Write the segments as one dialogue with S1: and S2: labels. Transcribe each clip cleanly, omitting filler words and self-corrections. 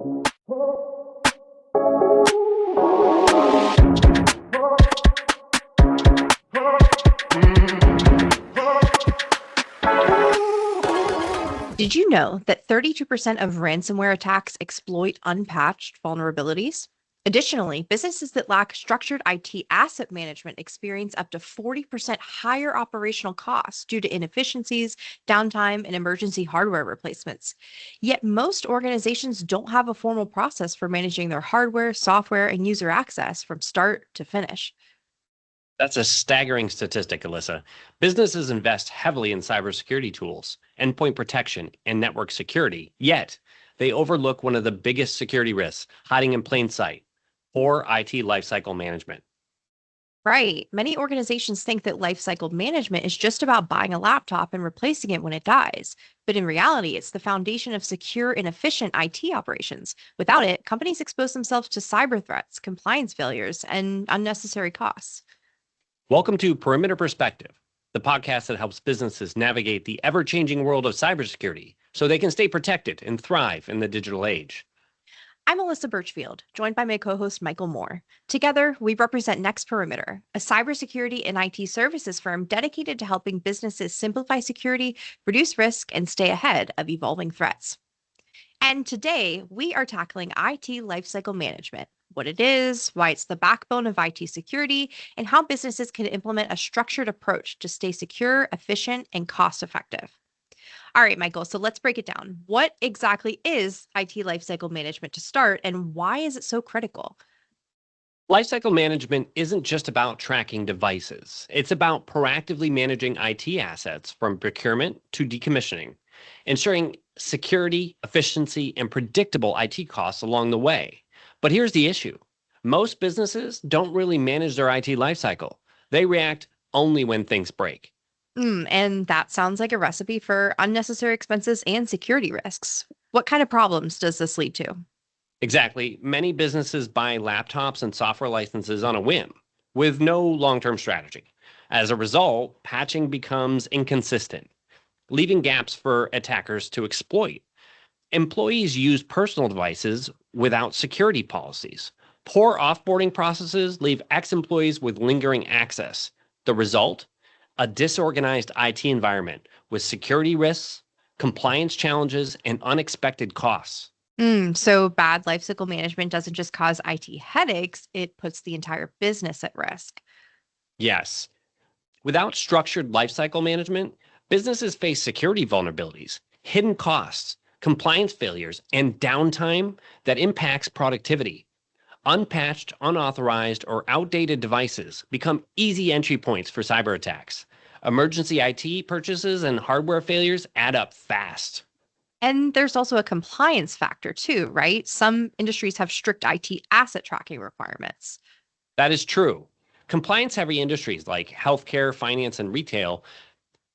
S1: Did you know that 32% of ransomware attacks exploit unpatched vulnerabilities? Additionally, businesses that lack structured IT asset management experience up to 40% higher operational costs due to inefficiencies, downtime, and emergency hardware replacements. Yet, most organizations don't have a formal process for managing their hardware, software, and user access from start to finish.
S2: That's a staggering statistic, Alyssa. Businesses invest heavily in cybersecurity tools, endpoint protection, and network security, yet they overlook one of the biggest security risks hiding in plain sight: poor IT lifecycle management.
S1: Right. Many organizations think that lifecycle management is just about buying a laptop and replacing it when it dies. But in reality, it's the foundation of secure and efficient IT operations. Without it, companies expose themselves to cyber threats, compliance failures, and unnecessary costs.
S2: Welcome to Perimeter Perspective, the podcast that helps businesses navigate the ever changing world of cybersecurity so they can stay protected and thrive in the digital age.
S1: I'm Alyssa Birchfield, joined by my co host Michael Moore. Together, we represent Next Perimeter, a cybersecurity and IT services firm dedicated to helping businesses simplify security, reduce risk, and stay ahead of evolving threats. And today, we are tackling IT lifecycle management: what it is, why it's the backbone of IT security, and how businesses can implement a structured approach to stay secure, efficient, and cost effective. All right, Michael, so let's break it down. What exactly is IT lifecycle management to start, and why is it so critical?
S2: Lifecycle management isn't just about tracking devices, it's about proactively managing IT assets from procurement to decommissioning, ensuring security, efficiency, and predictable IT costs along the way. But here's the issue: most businesses don't really manage their IT lifecycle, they react only when things break.
S1: And that sounds like a recipe for unnecessary expenses and security risks. What kind of problems does this lead to?
S2: Exactly. Many businesses buy laptops and software licenses on a whim with no long term strategy. As a result, patching becomes inconsistent, leaving gaps for attackers to exploit. Employees use personal devices without security policies. Poor offboarding processes leave ex employees with lingering access. The result? A disorganized IT environment with security risks, compliance challenges, and unexpected costs.
S1: So bad lifecycle management doesn't just cause IT headaches, it puts the entire business at risk.
S2: Yes, without structured lifecycle management, businesses face security vulnerabilities, hidden costs, compliance failures, and downtime that impacts productivity. Unpatched, unauthorized, or outdated devices become easy entry points for cyber attacks. Emergency IT purchases and hardware failures add up fast.
S1: And there's also a compliance factor too, right? Some industries have strict IT asset tracking requirements.
S2: That is true. Compliance heavy industries like healthcare, finance, and retail,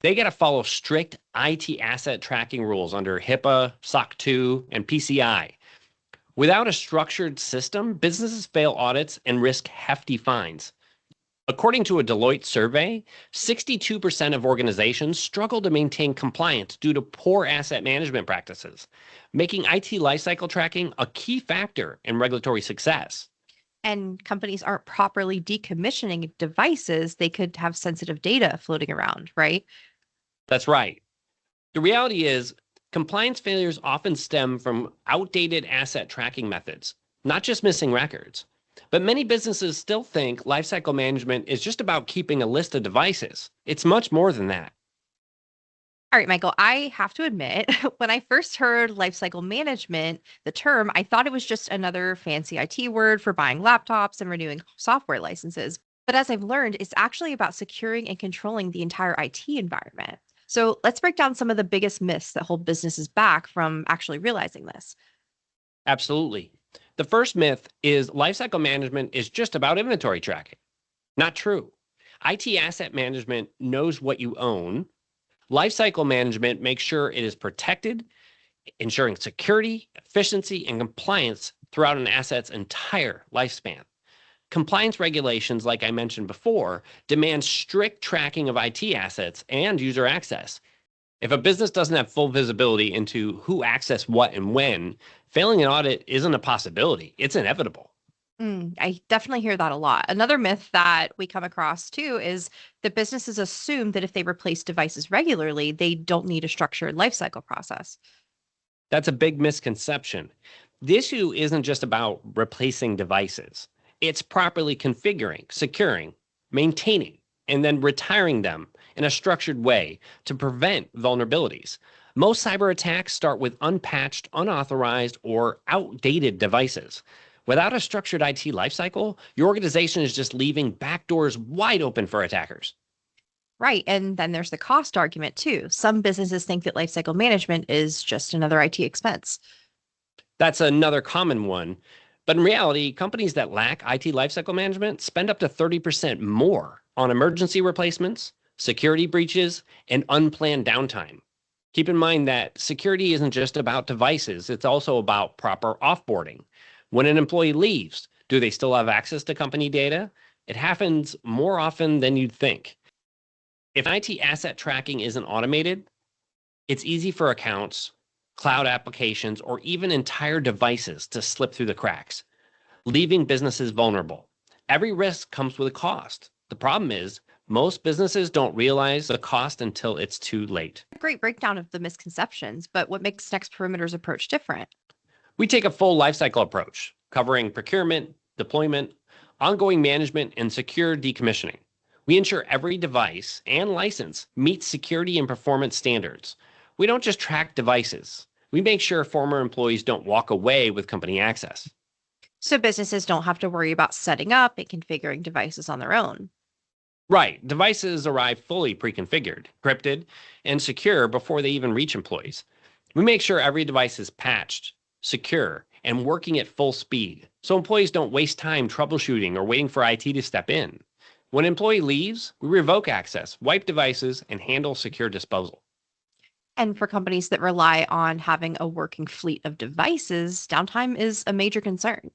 S2: they got to follow strict IT asset tracking rules under HIPAA, SOC 2, and PCI. Without a structured system, businesses fail audits and risk hefty fines. According to a Deloitte survey, 62% of organizations struggle to maintain compliance due to poor asset management practices, making IT lifecycle tracking a key factor in regulatory success.
S1: And companies aren't properly decommissioning devices, they could have sensitive data floating around, right?
S2: That's right. The reality is, compliance failures often stem from outdated asset tracking methods, not just missing records. But many businesses still think lifecycle management is just about keeping a list of devices. It's much more than that.
S1: All right, Michael, I have to admit, when I first heard lifecycle management, the term, I thought it was just another fancy IT word for buying laptops and renewing software licenses. But as I've learned, it's actually about securing and controlling the entire IT environment. So let's break down some of the biggest myths that hold businesses back from actually realizing this.
S2: Absolutely. The first myth is lifecycle management is just about inventory tracking. Not true. IT asset management knows what you own. Lifecycle management makes sure it is protected, ensuring security, efficiency, and compliance throughout an asset's entire lifespan. Compliance regulations, like I mentioned before, demand strict tracking of IT assets and user access. If a business doesn't have full visibility into who accessed what and when, failing an audit isn't a possibility. It's inevitable.
S1: I definitely hear that a lot. Another myth that we come across too is that businesses assume that if they replace devices regularly, they don't need a structured lifecycle process.
S2: That's a big misconception. The issue isn't just about replacing devices, it's properly configuring, securing, maintaining, and then retiring them in a structured way to prevent vulnerabilities. Most cyber attacks start with unpatched, unauthorized, or outdated devices. Without a structured IT lifecycle, your organization is just leaving back doors wide open for attackers.
S1: Right. And then there's the cost argument too. Some businesses think that lifecycle management is just another IT expense.
S2: That's another common one. But in reality, companies that lack IT lifecycle management spend up to 30% more on emergency replacements, security breaches, and unplanned downtime. Keep in mind that security isn't just about devices, it's also about proper offboarding. When an employee leaves, do they still have access to company data? It happens more often than you'd think. If IT asset tracking isn't automated, it's easy for accounts, cloud applications, or even entire devices to slip through the cracks, leaving businesses vulnerable. Every risk comes with a cost. The problem is, most businesses don't realize the cost until it's too late.
S1: A great breakdown of the misconceptions, but what makes Next Perimeter's approach different?
S2: We take a full lifecycle approach, covering procurement, deployment, ongoing management, and secure decommissioning. We ensure every device and license meets security and performance standards. We don't just track devices. We make sure former employees don't walk away with company access.
S1: So businesses don't have to worry about setting up and configuring devices on their own.
S2: Right, devices arrive fully pre-configured, encrypted, and secure before they even reach employees. We make sure every device is patched, secure, and working at full speed, so employees don't waste time troubleshooting or waiting for IT to step in. When an employee leaves, we revoke access, wipe devices, and handle secure disposal.
S1: And for companies that rely on having a working fleet of devices, downtime is a major concern.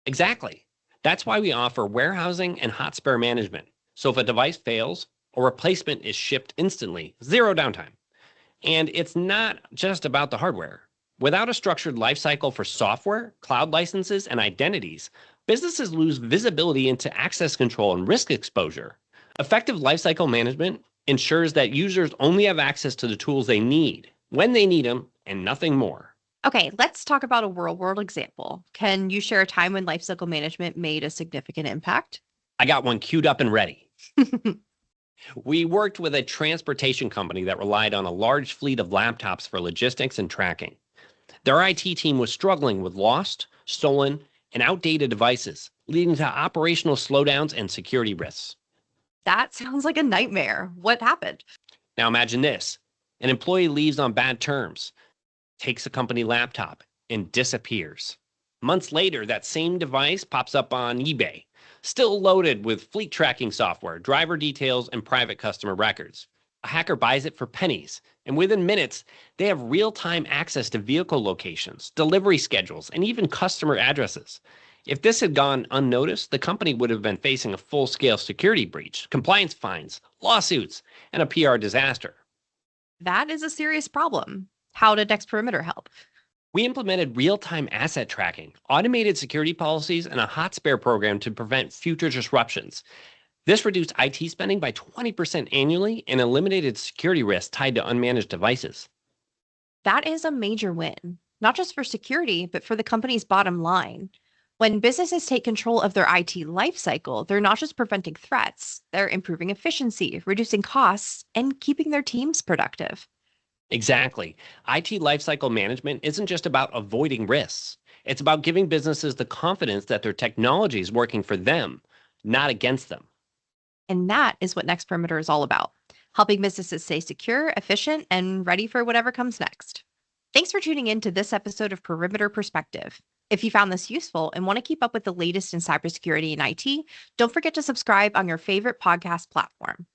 S2: Exactly. That's why we offer warehousing and hot spare management. So if a device fails, a replacement is shipped instantly, zero downtime. And it's not just about the hardware. Without a structured lifecycle for software, cloud licenses, and identities, businesses lose visibility into access control and risk exposure. Effective lifecycle management ensures that users only have access to the tools they need when they need them and nothing more.
S1: Okay, let's talk about a real world example. Can you share a time when lifecycle management made a significant impact?
S2: I got one queued up and ready. We worked with a transportation company that relied on a large fleet of laptops for logistics and tracking. Their IT team was struggling with lost, stolen, and outdated devices, leading to operational slowdowns and security risks.
S1: That sounds like a nightmare. What happened?
S2: Now imagine this: an employee leaves on bad terms, takes a company laptop, and disappears. Months later, that same device pops up on eBay, still loaded with fleet tracking software, driver details, and private customer records. A hacker buys it for pennies, and within minutes, they have real time access to vehicle locations, delivery schedules, and even customer addresses. If this had gone unnoticed, the company would have been facing a full scale security breach, compliance fines, lawsuits, and a PR disaster.
S1: That is a serious problem. How did Next Perimeter help?
S2: We implemented real time asset tracking, automated security policies, and a hot spare program to prevent future disruptions. This reduced IT spending by 20% annually and eliminated security risks tied to unmanaged devices.
S1: That is a major win, not just for security, but for the company's bottom line. When businesses take control of their IT lifecycle, they're not just preventing threats, they're improving efficiency, reducing costs, and keeping their teams productive.
S2: Exactly. IT lifecycle management isn't just about avoiding risks, it's about giving businesses the confidence that their technology is working for them, not against them.
S1: And that is what Next Perimeter is all about, helping businesses stay secure, efficient, and ready for whatever comes next. Thanks for tuning in to this episode of Perimeter Perspective. If you found this useful and want to keep up with the latest in cybersecurity and IT, don't forget to subscribe on your favorite podcast platform.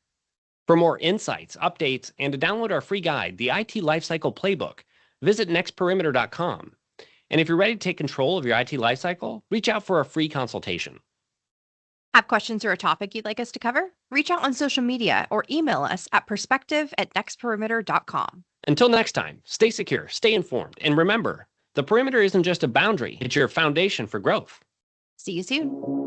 S2: For more insights, updates, and to download our free guide, the IT Lifecycle Playbook, visit nextperimeter.com. And if you're ready to take control of your IT lifecycle, reach out for a free consultation.
S1: Have questions or a topic you'd like us to cover? Reach out on social media or email us at perspective@nextperimeter.com.
S2: Until next time, stay secure, stay informed, and remember, the perimeter isn't just a boundary, it's your foundation for growth.
S1: See you soon.